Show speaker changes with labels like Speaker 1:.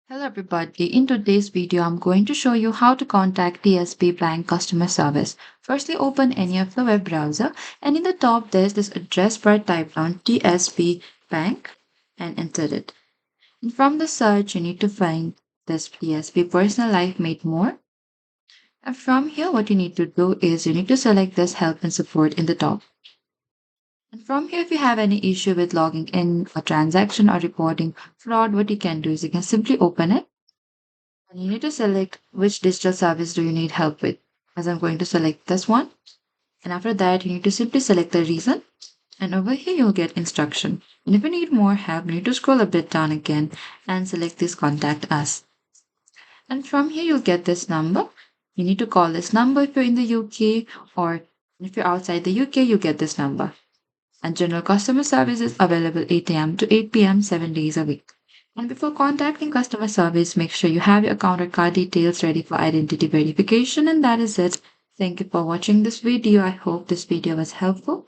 Speaker 1: Hello everybody, in today's video I'm going to show you how to contact TSB Bank customer service. Firstly, open any of the web browser and in the top there's this address bar. Type down TSB Bank and enter it. And from the search you need to find this TSB Personal Life Made More. And from here what you need to do is you need to select this help and support in the top. And from here if you have any issue with logging in a transaction or reporting fraud, what you can do is you can simply open it. And you need to select which digital service do you need help with. As I'm going to select this one. And after that, you need to simply select the reason. And over here, you'll get instruction. And if you need more help, you need to scroll a bit down again and select this contact us. And from here, you'll get this number. You need to call this number if you're in the UK, or if you're outside the UK, you get this number. And general customer service is available 8 a.m. to 8 p.m. 7 days a week. And before contacting customer service, make sure you have your account or card details ready for identity verification. And that is it. Thank you for watching this video. I hope this video was helpful.